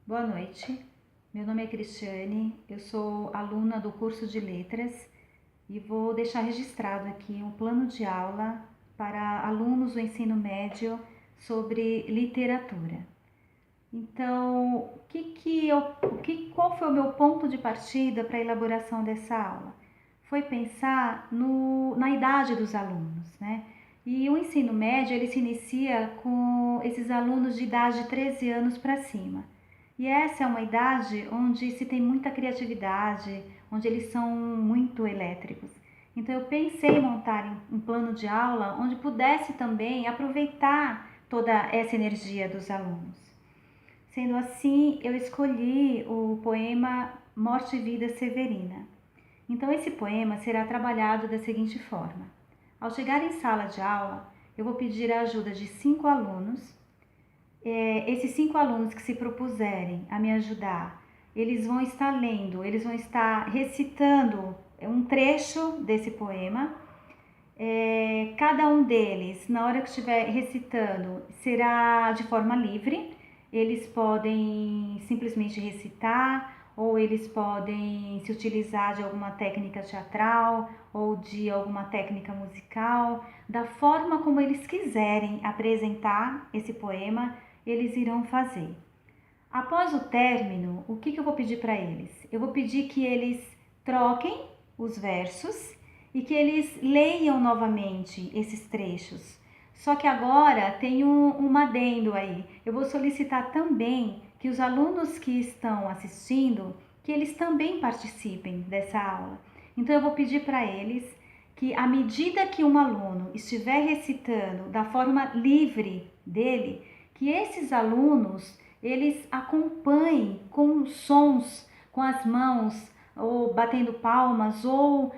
Boa noite, meu nome é Cristiane, eu sou aluna do curso de Letras e vou deixar registrado aqui um plano de aula para alunos do ensino médio sobre literatura. Então, qual foi o meu ponto de partida para a elaboração dessa aula? Foi pensar na idade dos alunos, né? E o ensino médio ele se inicia com esses alunos de idade de 13 anos para cima. E essa é uma idade onde se tem muita criatividade, onde eles são muito elétricos. Então eu pensei em montar um plano de aula onde pudesse também aproveitar toda essa energia dos alunos. Sendo assim, eu escolhi o poema Morte e Vida Severina. Então esse poema será trabalhado da seguinte forma: ao chegar em sala de aula, eu vou pedir a ajuda de 5 alunos. Esses 5 alunos que se propuserem a me ajudar, eles vão estar lendo, eles vão estar recitando um trecho desse poema. Cada um deles, na hora que estiver recitando, será de forma livre. Eles podem simplesmente recitar, ou eles podem se utilizar de alguma técnica teatral ou de alguma técnica musical. Da forma como eles quiserem apresentar esse poema, eles irão fazer. Após o término, o que eu vou pedir para eles? Eu vou pedir que eles troquem os versos e que eles leiam novamente esses trechos. Só que agora tem um adendo aí. Eu vou solicitar também que os alunos que estão assistindo, que eles também participem dessa aula. Então eu vou pedir para eles que à medida que um aluno estiver recitando da forma livre dele, que esses alunos eles acompanhem com sons, com as mãos, ou batendo palmas, ou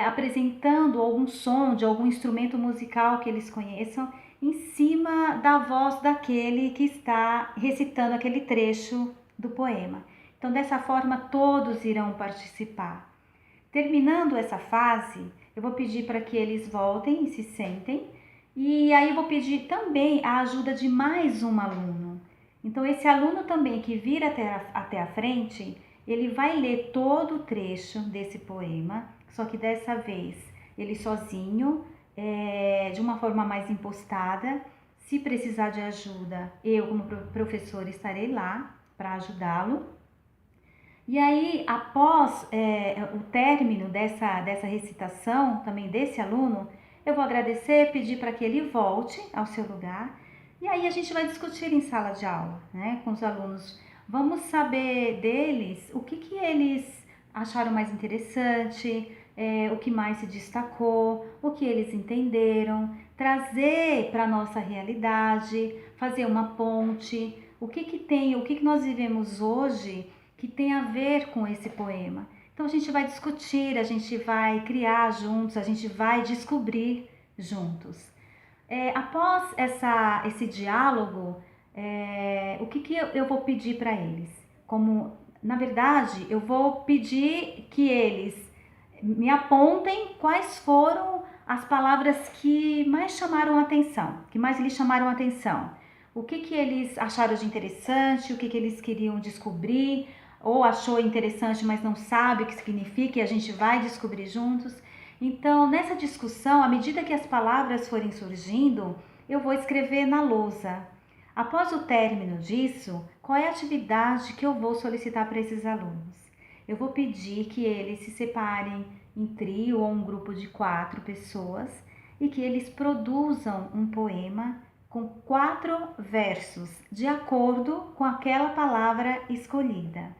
apresentando algum som de algum instrumento musical que eles conheçam, em cima da voz daquele que está recitando aquele trecho do poema. Então, dessa forma, todos irão participar. Terminando essa fase, eu vou pedir para que eles voltem e se sentem, e aí eu vou pedir também a ajuda de mais um aluno. Então, esse aluno também que vir até a frente, ele vai ler todo o trecho desse poema, só que dessa vez ele sozinho, de uma forma mais impostada. Se precisar de ajuda, eu, como professora, estarei lá para ajudá-lo. E aí, após o término dessa recitação, também desse aluno, eu vou agradecer, pedir para que ele volte ao seu lugar. E aí a gente vai discutir em sala de aula, né, com os alunos. Vamos saber deles que eles acharam mais interessante, o que mais se destacou, o que eles entenderam, trazer para a nossa realidade, fazer uma ponte, o que nós vivemos hoje que tem a ver com esse poema. Então a gente vai discutir, a gente vai criar juntos, a gente vai descobrir juntos. Após esse diálogo, o que eu vou pedir para eles? Na verdade, eu vou pedir que eles me apontem quais foram as palavras que mais chamaram a atenção, que mais lhes chamaram a atenção. O que eles acharam de interessante, o que eles queriam descobrir, ou achou interessante, mas não sabe o que significa, e a gente vai descobrir juntos. Então, nessa discussão, à medida que as palavras forem surgindo, eu vou escrever na lousa. Após o término disso, qual é a atividade que eu vou solicitar para esses alunos? Eu vou pedir que eles se separem em trio ou um grupo de 4 pessoas e que eles produzam um poema com 4 versos, de acordo com aquela palavra escolhida.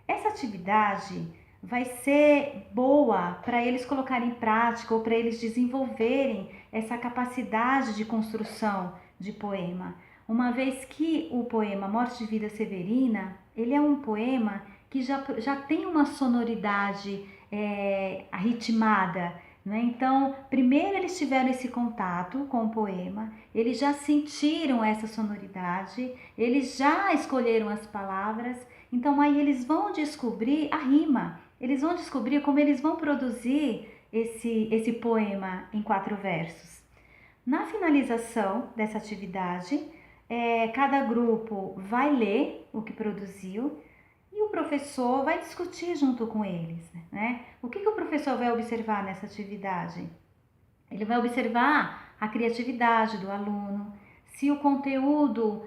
Essa atividade vai ser boa para eles colocarem em prática ou para eles desenvolverem essa capacidade de construção de poema. Uma vez que o poema Morte e Vida Severina, ele é um poema que já tem uma sonoridade ritmada. Né? Então, primeiro eles tiveram esse contato com o poema, eles já sentiram essa sonoridade, eles já escolheram as palavras. Então aí eles vão descobrir a rima, eles vão descobrir como eles vão produzir esse poema em 4 versos. Na finalização dessa atividade, cada grupo vai ler o que produziu e o professor vai discutir junto com eles, né? O que o professor vai observar nessa atividade? Ele vai observar a criatividade do aluno, se o conteúdo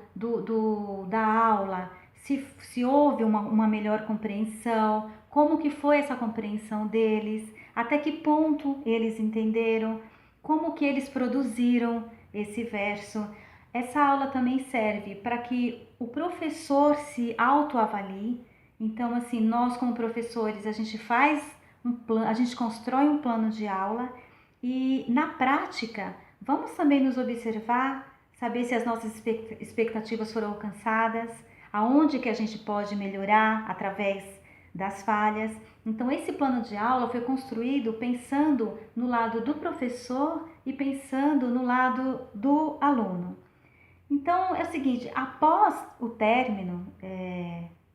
da aula, se houve uma melhor compreensão, como que foi essa compreensão deles, até que ponto eles entenderam, como que eles produziram esse verso. Essa aula também serve para que o professor se autoavalie. Então, assim, nós como professores, a gente faz um plano, a gente constrói um plano de aula e na prática, vamos também nos observar, saber se as nossas expectativas foram alcançadas, aonde que a gente pode melhorar através das falhas. Então esse plano de aula foi construído pensando no lado do professor e pensando no lado do aluno. Então é o seguinte, após o término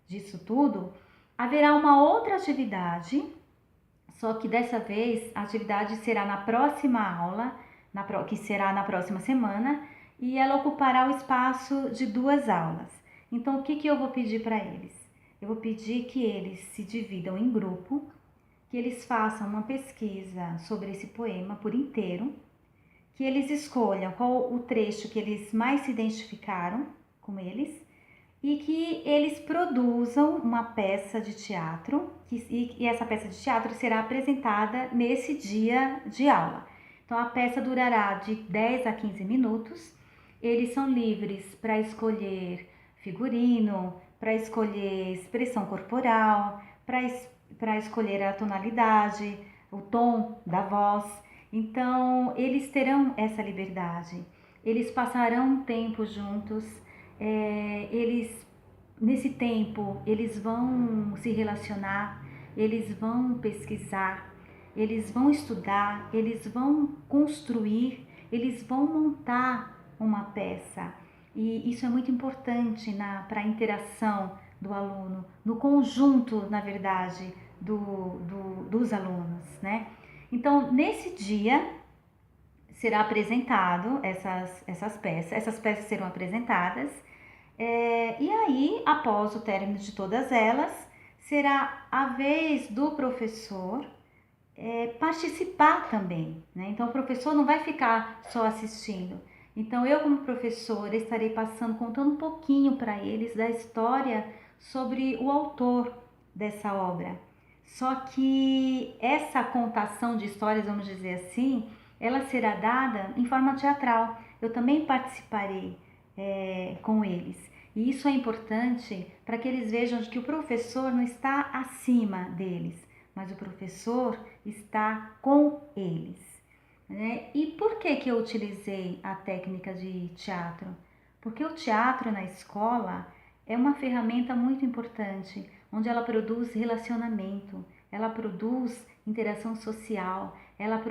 disso tudo, haverá uma outra atividade, só que dessa vez a atividade será na próxima aula, que será na próxima semana, e ela ocupará o espaço de 2 aulas. Então o que eu vou pedir para eles? Eu vou pedir que eles se dividam em grupo, que eles façam uma pesquisa sobre esse poema por inteiro, que eles escolham qual o trecho que eles mais se identificaram com eles e que eles produzam uma peça de teatro e essa peça de teatro será apresentada nesse dia de aula. Então a peça durará de 10 a 15 minutos. Eles são livres para escolher figurino, para escolher expressão corporal, para escolher a tonalidade, o tom da voz. Então eles terão essa liberdade. Eles passarão um tempo juntos. Nesse tempo, eles vão se relacionar, eles vão pesquisar, eles vão estudar, eles vão construir, eles vão montar uma peça. E isso é muito importante para a interação do aluno, no conjunto, na verdade, dos alunos, né? Então, nesse dia, será apresentado essas peças. Essas peças serão apresentadas e aí, após o término de todas elas, será a vez do professor participar também, né? Então, o professor não vai ficar só assistindo. Então, eu como professora estarei contando um pouquinho para eles da história sobre o autor dessa obra. Só que essa contação de histórias, vamos dizer assim, ela será dada em forma teatral. Eu também participarei com eles. E isso é importante para que eles vejam que o professor não está acima deles, mas o professor está com eles. Né? E por que eu utilizei a técnica de teatro? Porque o teatro na escola é uma ferramenta muito importante, onde ela produz relacionamento, ela produz interação social, ela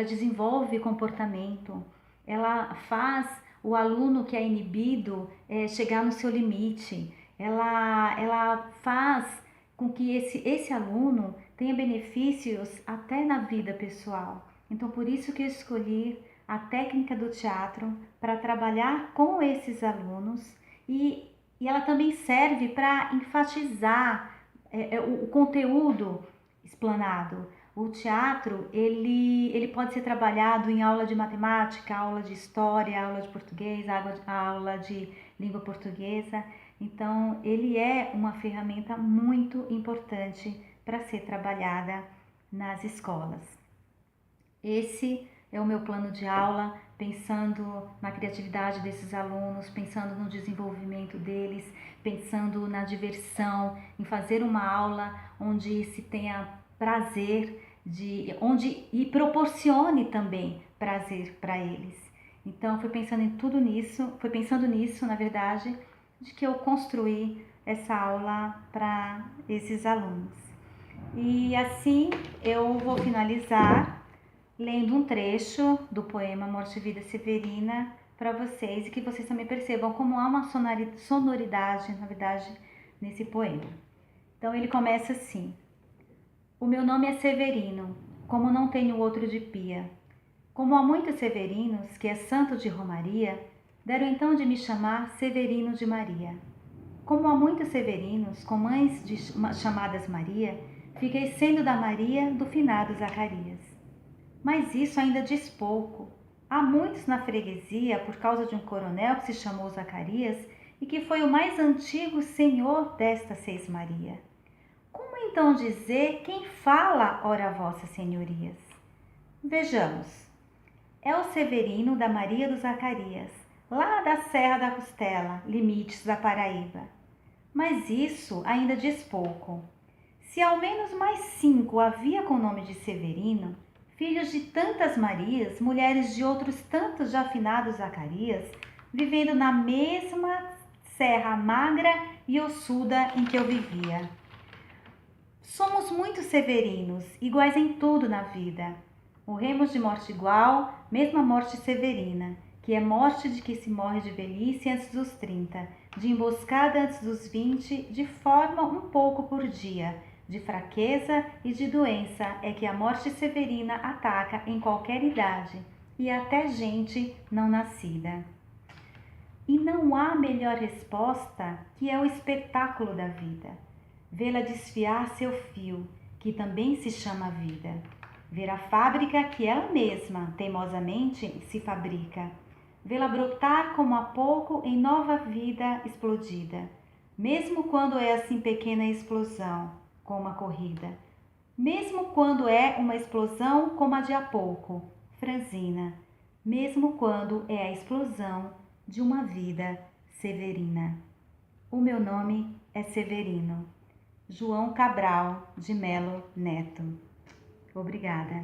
desenvolve comportamento, ela faz o aluno que é inibido chegar no seu limite, ela faz com que esse aluno tenha benefícios até na vida pessoal. Então, por isso que eu escolhi a técnica do teatro para trabalhar com esses alunos e ela também serve para enfatizar o conteúdo explanado. O teatro, ele pode ser trabalhado em aula de matemática, aula de história, aula de português, aula de língua portuguesa. Então, ele é uma ferramenta muito importante para ser trabalhada nas escolas. Esse é o meu plano de aula, pensando na criatividade desses alunos, pensando no desenvolvimento deles, pensando na diversão, em fazer uma aula onde se tenha prazer, e proporcione também prazer para eles. Então foi pensando nisso, na verdade, de que eu construí essa aula para esses alunos. E assim eu vou finalizar lendo um trecho do poema Morte e Vida Severina para vocês e que vocês também percebam como há uma sonoridade, na verdade, nesse poema. Então ele começa assim: o meu nome é Severino, como não tenho outro de pia. Como há muitos Severinos, que é santo de Romaria, Deram então de me chamar Severino de Maria. Como há muitos Severinos com mães chamadas Maria, fiquei sendo da Maria do finado Zacarias. Mas isso ainda diz pouco. Há muitos na freguesia por causa de um coronel que se chamou Zacarias e que foi o mais antigo senhor desta Seis Maria. Como então dizer quem fala, ora vossas senhorias? Vejamos. É o Severino da Maria do Zacarias, lá da Serra da Costela, limites da Paraíba. Mas isso ainda diz pouco. Se ao menos mais 5 havia com o nome de Severino, filhos de tantas Marias, mulheres de outros tantos já afinados Zacarias, vivendo na mesma serra magra e ossuda em que eu vivia. Somos muitos Severinos, iguais em tudo na vida. Morremos de morte igual, mesma morte severina, que é morte de que se morre de velhice antes dos 30, de emboscada antes dos 20, de forma um pouco por dia, de fraqueza e de doença é que a morte severina ataca em qualquer idade, e até gente não nascida. E não há melhor resposta que é o espetáculo da vida. Vê-la desfiar seu fio, que também se chama vida. Ver a fábrica que ela mesma, teimosamente, se fabrica. Vê-la brotar como há pouco em nova vida explodida. Mesmo quando é assim pequena explosão, como a corrida. Mesmo quando é uma explosão como a de há pouco, franzina. Mesmo quando é a explosão de uma vida severina. O meu nome é Severino. João Cabral de Melo Neto. Obrigada.